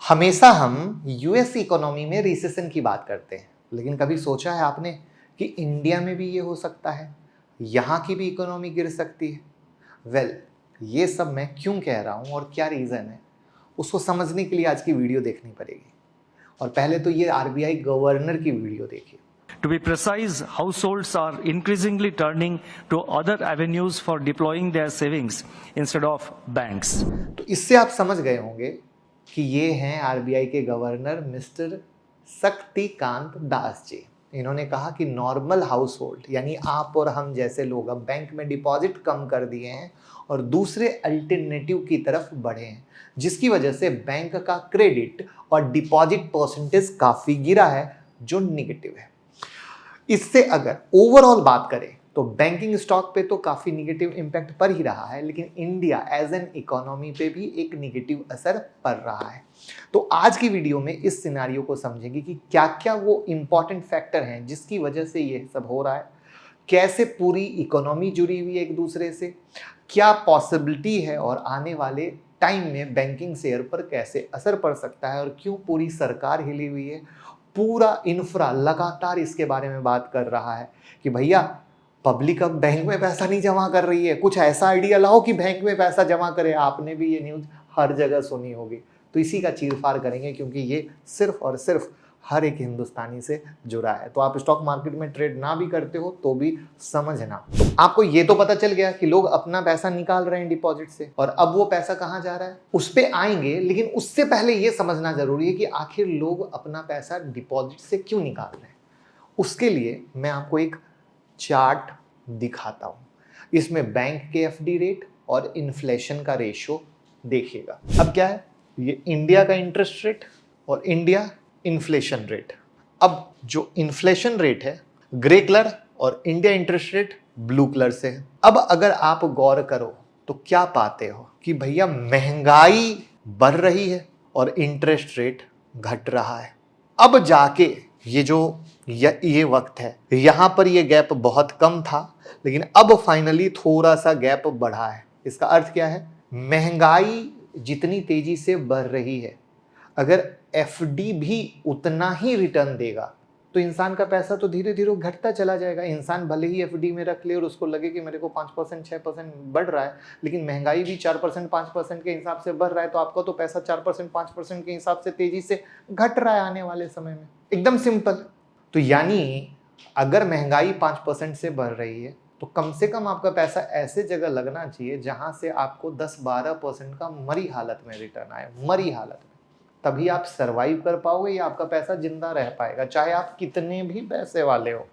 हमेशा हम US economy में रिसेशन की बात करते हैं, लेकिन कभी सोचा है आपने कि इंडिया में भी ये हो सकता है, यहाँ की भी इकोनॉमी गिर सकती है? वेल, ये सब मैं क्यों कह रहा हूँ और क्या रीज़न है, उसको समझने के लिए आज की वीडियो देखनी पड़ेगी। और पहले तो ये आरबीआई गवर्नर की वीडियो देखिए। To be precise, households are increasingly turning to other avenues for deploying their savings instead of banks. तो इससे आप समझ गए होंगे कि ये हैं आरबीआई के गवर्नर मिस्टर शक्तिकांत दास जी। इन्होंने कहा कि नॉर्मल हाउस होल्ड यानी आप और हम जैसे लोग अब बैंक में डिपॉजिट कम कर दिए हैं और दूसरे अल्टरनेटिव की तरफ बढ़े हैं, जिसकी वजह से बैंक का क्रेडिट और डिपॉजिट परसेंटेज काफ़ी गिरा है, जो निगेटिव है। इससे अगर ओवरऑल बात करें तो बैंकिंग स्टॉक पे तो काफी निगेटिव इंपैक्ट पड़ ही रहा है, लेकिन इंडिया एज एन इकोनॉमी पे भी एक निगेटिव असर पड़ रहा है। तो आज की वीडियो में इस सिनारियो को समझेंगे कि क्या क्या वो इंपॉर्टेंट फैक्टर हैं जिसकी वजह से ये सब हो रहा है, कैसे पूरी इकोनॉमी जुड़ी हुई है एक दूसरे से, क्या पॉसिबिलिटी है और आने वाले टाइम में बैंकिंग शेयर पर कैसे असर पड़ सकता है और क्यों पूरी सरकार हिली हुई है। पूरा इंफ्रा लगातार इसके बारे में बात कर रहा है कि भैया पब्लिक अब बैंक में पैसा नहीं जमा कर रही है, कुछ ऐसा आइडिया लाओ कि बैंक में पैसा जमा करे। आपने भी ये न्यूज़ हर जगह सुनी होगी, तो इसी का चीरफाड़ करेंगे क्योंकि ये सिर्फ और सिर्फ हर एक हिंदुस्तानी से जुड़ा है। तो आप स्टॉक मार्केट में ट्रेड ना भी करते हो तो भी समझना। तो आपको ये तो पता चल गया कि लोग अपना पैसा निकाल रहे हैं डिपॉजिट से, और अब वो पैसा कहाँ जा रहा है उस पे आएंगे, लेकिन उससे पहले ये समझना जरूरी है कि आखिर लोग अपना पैसा डिपॉजिट से क्यों निकाल रहे हैं। उसके लिए मैं आपको एक चार्ट दिखाता हूं। इसमें बैंक के एफडी रेट और इन्फ्लेशन का रेशियो देखिएगा। अब क्या है, ये इंडिया का इंटरेस्ट रेट और इंडिया इन्फ्लेशन रेट। अब जो इन्फ्लेशन रेट है ग्रे कलर और India interest rate blue colour से है। अब अगर आप गौर करो तो क्या पाते हो कि भैया महंगाई बढ़ रही है और इंटरेस्ट रेट घट रहा है। अब जाके ये वक्त है, यहां पर ये गैप बहुत कम था, लेकिन अब फाइनली थोड़ा सा गैप बढ़ा है। इसका अर्थ क्या है, महंगाई जितनी तेजी से बढ़ रही है, अगर एफडी भी उतना ही रिटर्न देगा तो इंसान का पैसा तो धीरे धीरे घटता चला जाएगा। इंसान भले ही एफडी में रख ले और उसको लगे कि मेरे को 5% 6% बढ़ रहा है, लेकिन महंगाई भी 4% 5% के हिसाब से बढ़ रहा है, तो आपका तो पैसा 4% 5% के हिसाब से तेजी से घट रहा है आने वाले समय में। एकदम सिंपल। तो यानी अगर महंगाई 5% से बढ़ रही है तो कम से कम आपका पैसा ऐसे जगह लगना चाहिए जहां से आपको 10-12% का मरी हालत में रिटर्न आए। मरी हालत में तभी आप सरवाइव कर पाओगे या आपका पैसा जिंदा रह पाएगा, चाहे आप कितने भी पैसे वाले हो।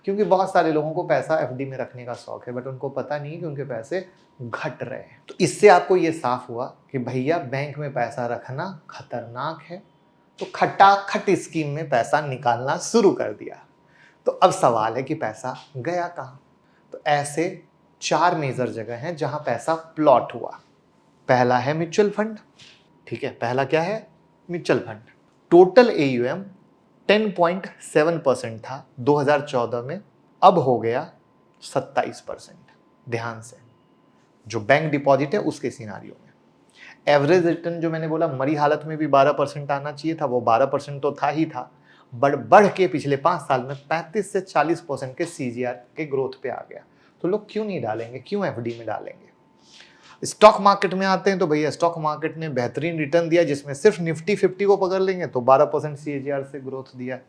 क्योंकि बहुत सारे लोगों को पैसा एफडी में रखने का शौक है, बट उनको पता नहीं कि उनके पैसे घट रहे हैं। तो इससे आपको ये साफ हुआ कि भैया बैंक में पैसा रखना खतरनाक है, तो खटाखट स्कीम में पैसा निकालना शुरू कर दिया। तो अब सवाल है कि पैसा गया कहाँ। तो ऐसे 4 मेजर जगह हैं जहां पैसा प्लॉट हुआ। पहला है म्यूचुअल फंड। ठीक है, पहला क्या है, म्यूचुअल फंड। टोटल एयूएम 10.7% था 2014 में, अब हो गया 27%। ध्यान से, जो बैंक डिपॉजिट है उसके सिनारियो में एवरेज रिटर्न जो मैंने बोला मरी हालत में भी 12% आना चाहिए था, वो 12% तो था ही था, बढ़ के पिछले 5 साल में 35 से 40% के सीजीआर के ग्रोथ पे आ गया। तो लोग क्यों नहीं डालेंगे, क्यों एफडी में डालेंगे। स्टॉक मार्केट में आते हैं तो भैया स्टॉक मार्केट ने बेहतरीन रिटर्न दिया, जिसमें सिर्फ निफ्टी 50 को पकड़ लेंगे तो 12% सीजीआर से ग्रोथ दिया।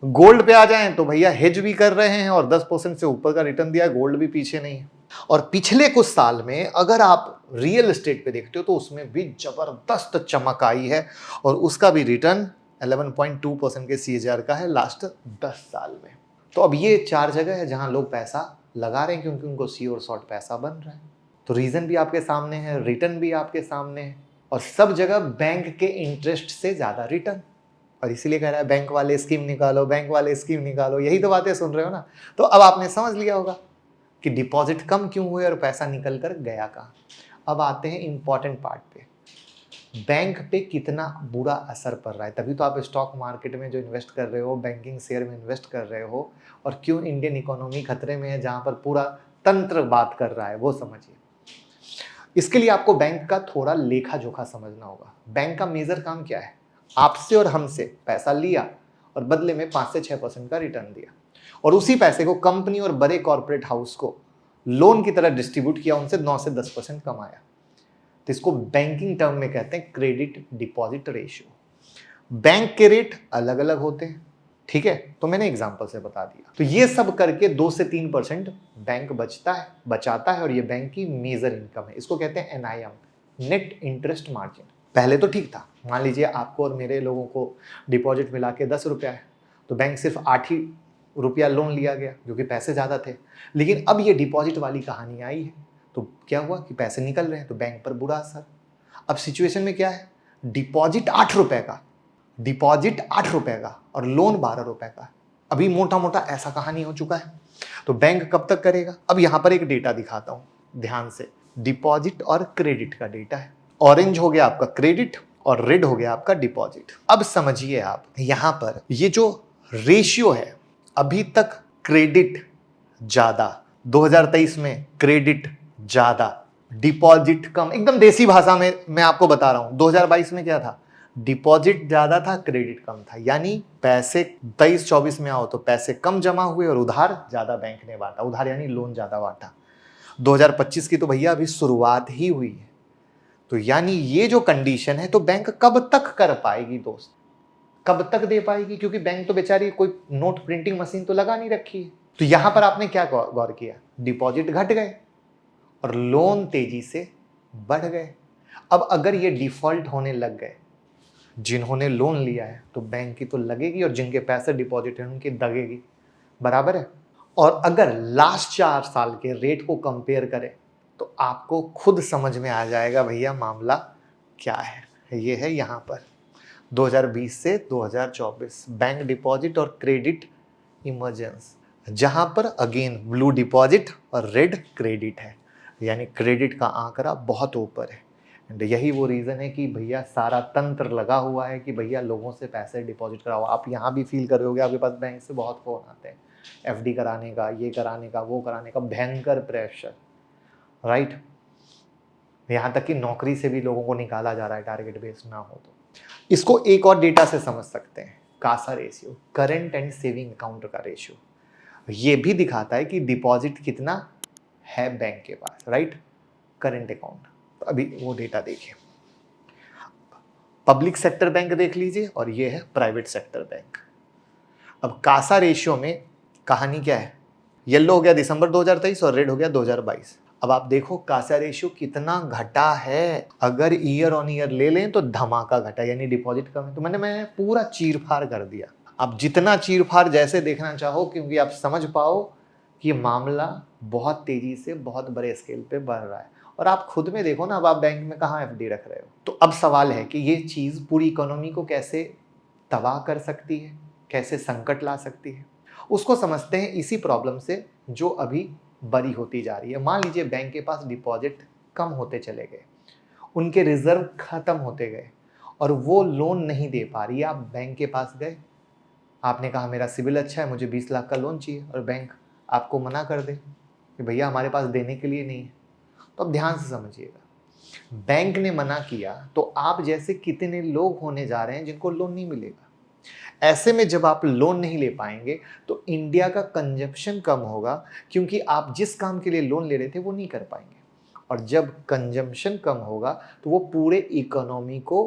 गोल्ड पे आ जाएं तो भैया हेज भी कर रहे हैं और 10% से ऊपर का रिटर्न दिया, गोल्ड भी पीछे नहीं है। और पिछले कुछ साल में अगर आप रियल एस्टेट पे देखते हो तो उसमें भी जबरदस्त चमक आई है, और उसका भी रिटर्न 11.2% के सीजीआर का है लास्ट 10 साल में। तो अब ये 4 जगह है जहां लोग पैसा लगा रहे हैं क्योंकि उनको सी और शॉर्ट पैसा बन रहा है। तो रीजन भी आपके सामने है, रिटर्न भी आपके सामने है, और सब जगह बैंक के इंटरेस्ट से ज्यादा रिटर्न। और इसीलिए कह रहा है बैंक वाले स्कीम निकालो, बैंक वाले स्कीम निकालो, यही तो बातें सुन रहे हो ना। तो अब आपने समझ लिया होगा कि डिपॉजिट कम क्यों हुए और पैसा निकल कर गया कहाँ। अब आते हैं इंपॉर्टेंट पार्ट पे, बैंक पे कितना बुरा असर पड़ रहा है। तभी तो आप स्टॉक मार्केट में जो इन्वेस्ट कर रहे हो, बैंकिंग शेयर में इन्वेस्ट कर रहे हो, और क्यों इंडियन इकोनॉमी खतरे में है जहां पर पूरा तंत्र बात कर रहा है वो समझिए। इसके लिए आपको बैंक का थोड़ा लेखा जोखा समझना होगा। बैंक का मेजर काम क्या है? आपसे और हमसे पैसा लिया और बदले में 5 से 6% का रिटर्न दिया, और उसी पैसे को कंपनी और बड़े कॉर्पोरेट हाउस को लोन की तरह डिस्ट्रीब्यूट किया, उनसे 9 से 10% कमाया। तो इसको बैंकिंग टर्म में कहते हैं क्रेडिट डिपॉजिट रेशियो। बैंक के रेट अलग अलग होते हैं, ठीक है, तो मैंने एग्जांपल से बता दिया। तो ये सब करके 2 से 3% बैंक बचाता है, और ये बैंक की मेजर इनकम है। इसको कहते हैं NIM, नेट इंटरेस्ट मार्जिन। पहले तो ठीक था, मान लीजिए आपको और मेरे लोगों को डिपॉजिट मिला के 10 रुपया है, तो बैंक सिर्फ 8 ही रुपया लोन लिया गया, क्योंकि पैसे ज़्यादा थे। लेकिन अब ये डिपॉजिट वाली कहानी आई है, तो क्या हुआ कि पैसे निकल रहे हैं, तो बैंक पर बुरा असर। अब सिचुएशन में क्या है, डिपॉजिट 8 रुपए का और लोन 12 रुपए का। अभी मोटा मोटा ऐसा कहानी हो चुका है, तो बैंक कब तक करेगा? अब यहां पर एक डेटा दिखाता हूं ध्यान से, डिपॉजिट और क्रेडिट का डेटा है। ऑरेंज हो गया आपका क्रेडिट और रेड हो गया आपका डिपॉजिट। अब समझिए आप, यहां पर ये जो रेशियो है, अभी तक क्रेडिट ज्यादा, 2023 में क्रेडिट ज्यादा, डिपॉजिट कम। एकदम देसी भाषा में मैं आपको बता रहा हूं, 2022 में क्या था, डिपॉजिट ज्यादा था, क्रेडिट कम था। यानी पैसे 23-24 में आओ तो पैसे कम जमा हुए और उधार ज्यादा बैंक ने बांटा, उधार यानी लोन ज्यादा बांटा। 2025 की तो भैया अभी शुरुआत ही हुई है, तो यानी ये जो कंडीशन है, तो बैंक कब तक कर पाएगी दोस्त, कब तक दे पाएगी? क्योंकि बैंक तो बेचारी कोई नोट प्रिंटिंग मशीन तो लगा नहीं रखी है। तो यहां पर आपने क्या गौर किया, डिपॉजिट घट गए और लोन तेजी से बढ़ गए। अब अगर ये डिफॉल्ट होने लग गए, जिन्होंने लोन लिया है तो बैंक की तो लगेगी, और जिनके पैसे डिपॉजिट हैं उनकी दगेगी, बराबर है। और अगर लास्ट 4 साल के रेट को कंपेयर करें तो आपको खुद समझ में आ जाएगा भैया मामला क्या है। ये है यहाँ पर 2020 से 2024 बैंक डिपॉजिट और क्रेडिट इमर्जेंस, जहां पर अगेन ब्लू डिपॉजिट और रेड क्रेडिट है, यानी क्रेडिट का आंकड़ा बहुत ऊपर है। एंड यही वो रीज़न है कि भैया सारा तंत्र लगा हुआ है कि भैया लोगों से पैसे डिपॉजिट कराओ। आप यहाँ भी फील करोगे, आपके पास बैंक से बहुत फ़ोन आते हैं, FD कराने का, ये कराने का, वो कराने का, भयंकर प्रेशर, राइट। यहाँ तक कि नौकरी से भी लोगों को निकाला जा रहा है टारगेट बेस्ड ना हो तो। इसको एक और डेटा से समझ सकते हैं, Kasa ratio, current and saving account का रेशियो। ये भी दिखाता है कि डिपॉजिट कितना है बैंक के पास, राइट, करंट अकाउंट। तो अभी वो डेटा देखिए, पब्लिक सेक्टर बैंक देख लीजिए और ये है प्राइवेट सेक्टर बैंक। अब कासा रेशियो में कहानी क्या है, येलो हो गया दिसंबर 2023 और रेड हो गया 2022। अब आप देखो कासा रेशियो कितना घटा है। अगर ईयर ऑन ईयर ले लें तो धमाका घटा, यानी डिपॉजिट कम है। तो मैंने पूरा चीरफाड़ कर दिया। आप जितना चीरफाड़ जैसे देखना चाहो, क्योंकि आप समझ पाओ कि ये मामला बहुत तेजी से बहुत बड़े स्केल पे बढ़ रहा है। और आप खुद में देखो ना, अब आप बैंक में कहाँ FD रख रहे हो। तो अब सवाल है कि ये चीज़ पूरी इकोनॉमी को कैसे तबाह कर सकती है, कैसे संकट ला सकती है। उसको समझते हैं इसी प्रॉब्लम से जो अभी बड़ी होती जा रही है। मान लीजिए बैंक के पास डिपॉजिट कम होते चले गए, उनके रिजर्व खत्म होते गए और वो लोन नहीं दे पा रही है। आप बैंक के पास गए, आपने कहा मेरा सिविल अच्छा है, मुझे 20 लाख का लोन चाहिए, और बैंक आपको मना कर दे कि भैया हमारे पास देने के लिए नहीं है। तो अब ध्यान से समझिएगा, बैंक ने मना किया तो आप जैसे कितने लोग होने जा रहे हैं जिनको लोन नहीं मिलेगा। ऐसे में जब आप लोन नहीं ले पाएंगे तो इंडिया का कंजप्शन कम होगा, क्योंकि आप जिस काम के लिए लोन ले रहे थे वो नहीं कर पाएंगे। और जब कंजम्पशन कम होगा तो वो पूरे इकोनॉमी को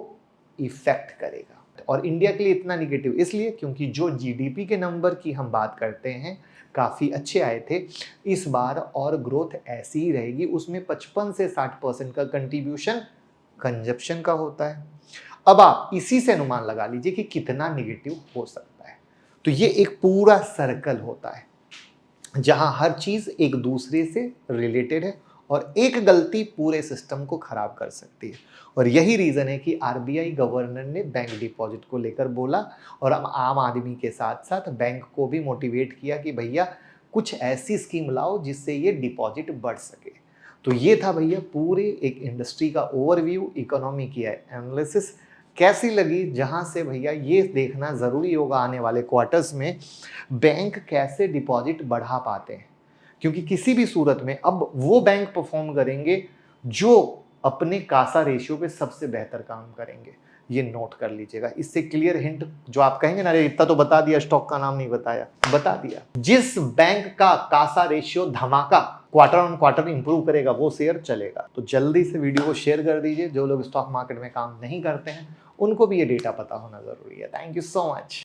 इफेक्ट करेगा। और इंडिया के लिए इतना निगेटिव इसलिए क्योंकि जो GDP के नंबर की हम बात करते हैं काफ़ी अच्छे आए थे, इस बार और ग्रोथ ऐसी ही रहेगी। उसमें 55 से 60% का कंट्रीब्यूशन कंजप्शन का होता है। अब आप इसी से अनुमान लगा लीजिए कि कितना निगेटिव हो सकता है। तो ये एक पूरा सर्कल होता है जहां हर चीज एक दूसरे से रिलेटेड है और एक गलती पूरे सिस्टम को खराब कर सकती है। और यही रीजन है कि RBI गवर्नर ने बैंक डिपॉजिट को लेकर बोला और आम आदमी के साथ साथ बैंक को भी मोटिवेट किया कि भैया कुछ ऐसी स्कीम लाओ जिससे ये डिपॉजिट बढ़ सके। तो ये था भैया पूरे एक इंडस्ट्री का ओवरव्यू, इकोनॉमी की एनालिसिस कैसी लगी, जहां से भैया ये देखना ज़रूरी होगा आने वाले क्वार्टर्स में बैंक कैसे डिपॉजिट बढ़ा पाते हैं। क्योंकि किसी भी सूरत में अब वो बैंक परफॉर्म करेंगे जो अपने कासा रेशियो पे सबसे बेहतर काम करेंगे। ये नोट कर लीजिएगा। इससे क्लियर हिंट जो आप कहेंगे ना, इतना तो बता दिया, स्टॉक का नाम नहीं बताया, बता दिया। जिस बैंक का कासा रेशियो धमाका क्वार्टर ऑन क्वार्टर इंप्रूव करेगा वो शेयर चलेगा। तो जल्दी से वीडियो को शेयर कर दीजिए। जो लोग स्टॉक मार्केट में काम नहीं करते हैं उनको भी ये डेटा पता होना जरूरी है। Thank you so much.